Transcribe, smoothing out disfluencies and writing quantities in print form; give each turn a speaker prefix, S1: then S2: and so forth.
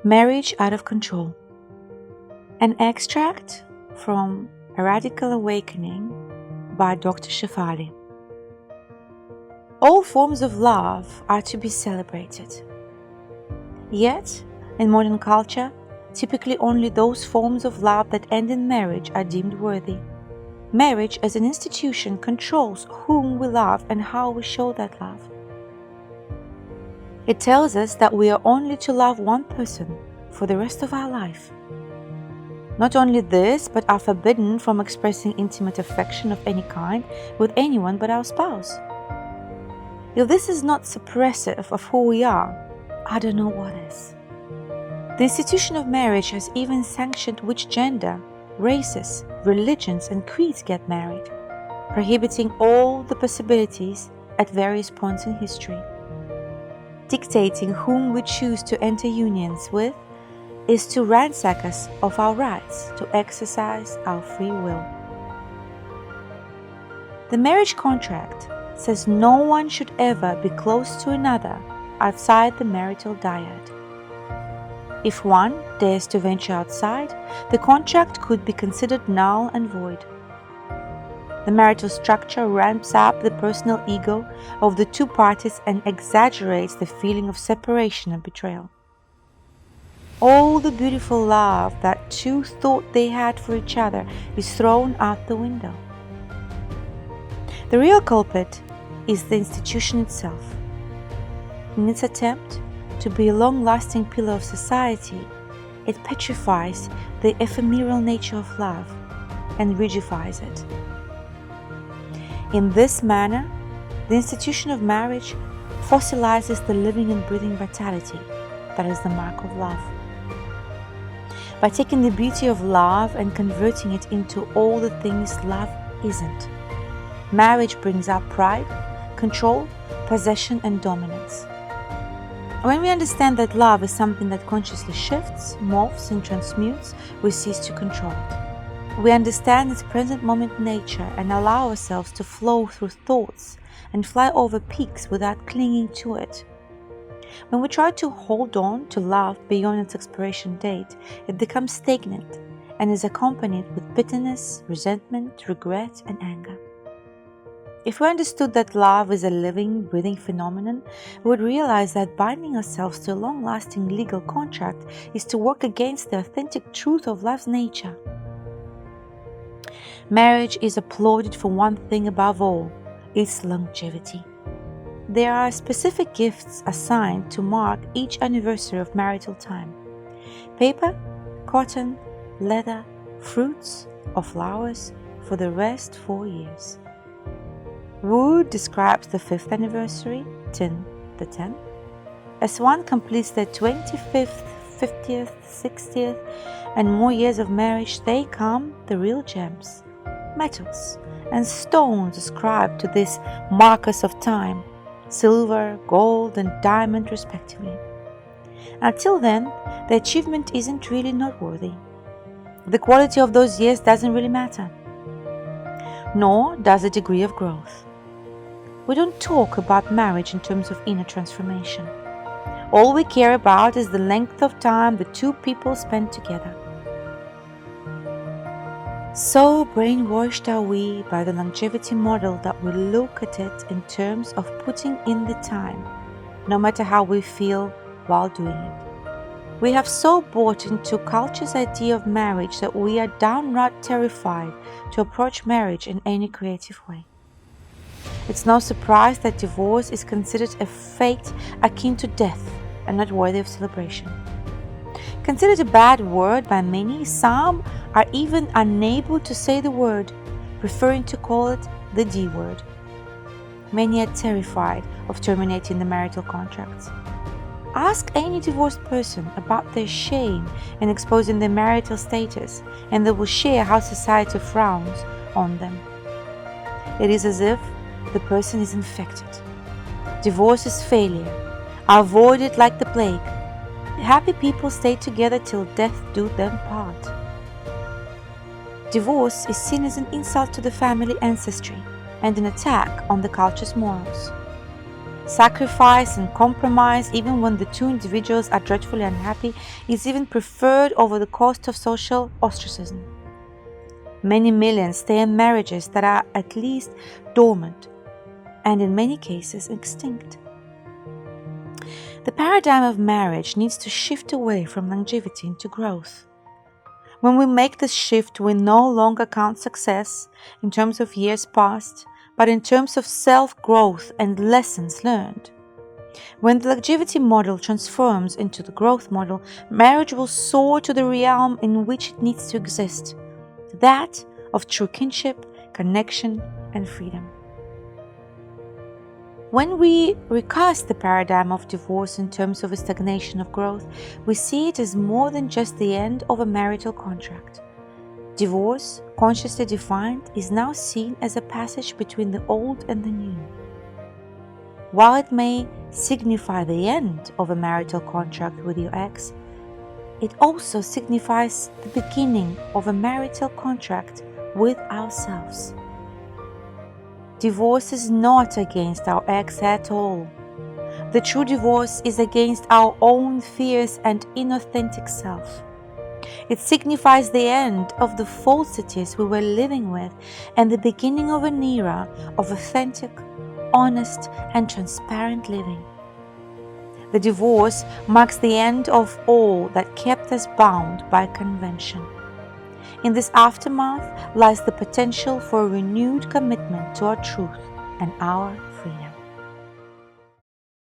S1: Marriage Out of Control. An extract from A Radical Awakening by Dr. Shefali. All forms of love are to be celebrated. Yet, in modern culture, typically only those forms of love that end in marriage are deemed worthy. Marriage as an institution controls whom we love and how we show that love. It tells us that we are only to love one person for the rest of our life. Not only this, but are forbidden from expressing intimate affection of any kind with anyone but our spouse. If this is not suppressive of who we are, I don't know what is. The institution of marriage has even sanctioned which gender, races, religions, and creeds get married, prohibiting all the possibilities at various points in history. Dictating whom we choose to enter unions with is to ransack us of our rights to exercise our free will. The marriage contract says no one should ever be close to another outside the marital dyad. If one dares to venture outside, the contract could be considered null and void. The marital structure ramps up the personal ego of the two parties and exaggerates the feeling of separation and betrayal. All the beautiful love that two thought they had for each other is thrown out the window. The real culprit is the institution itself. In its attempt to be a long-lasting pillar of society, it petrifies the ephemeral nature of love and rigidifies it. In this manner, the institution of marriage fossilizes the living and breathing vitality that is the mark of love. By taking the beauty of love and converting it into all the things love isn't, marriage brings out pride, control, possession, and dominance. When we understand that love is something that consciously shifts, morphs, and transmutes, we cease to control it. We understand its present moment nature and allow ourselves to flow through thoughts and fly over peaks without clinging to it. When we try to hold on to love beyond its expiration date, it becomes stagnant and is accompanied with bitterness, resentment, regret, and anger. If we understood that love is a living, breathing phenomenon, we would realize that binding ourselves to a long-lasting legal contract is to work against the authentic truth of love's nature. Marriage is applauded for one thing above all, its longevity. There are specific gifts assigned to mark each anniversary of marital time: paper, cotton, leather, fruits, or flowers for the rest 4 years. Wood describes the 5th anniversary, tin the 10th. As one completes their 25th, 50th, 60th, and more years of marriage, they come the real gems, metals, and stones ascribed to these markers of time: silver, gold, and diamond respectively. Until then, the achievement isn't really noteworthy. The quality of those years doesn't really matter, nor does the degree of growth. We don't talk about marriage in terms of inner transformation. All we care about is the length of time the two people spend together. So brainwashed are we by the longevity model that we look at it in terms of putting in the time, no matter how we feel while doing it. We have so bought into culture's idea of marriage that we are downright terrified to approach marriage in any creative way. It's no surprise that divorce is considered a fate akin to death and not worthy of celebration. Considered a bad word by many, some are even unable to say the word, preferring to call it the D word. Many are terrified of terminating the marital contracts. Ask any divorced person about their shame in exposing their marital status, and they will share how society frowns on them. It is as if the person is infected. Divorce is failure. Avoid it like the plague. Happy people stay together till death do them part. Divorce is seen as an insult to the family ancestry and an attack on the culture's morals. Sacrifice and compromise, even when the two individuals are dreadfully unhappy, is even preferred over the cost of social ostracism. Many millions stay in marriages that are at least dormant and in many cases extinct. The paradigm of marriage needs to shift away from longevity into growth. When we make this shift, we no longer count success in terms of years passed, but in terms of self-growth and lessons learned. When the longevity model transforms into the growth model, marriage will soar to the realm in which it needs to exist, that of true kinship, connection, and freedom. When we recast the paradigm of divorce in terms of a stagnation of growth, we see it as more than just the end of a marital contract. Divorce, consciously defined, is now seen as a passage between the old and the new. While it may signify the end of a marital contract with your ex, it also signifies the beginning of a marital contract with ourselves. Divorce is not against our ex at all. The true divorce is against our own fears and inauthentic self. It signifies the end of the falsities we were living with and the beginning of an era of authentic, honest, and transparent living. The divorce marks the end of all that kept us bound by convention. In this aftermath lies the potential for a renewed commitment to our truth and our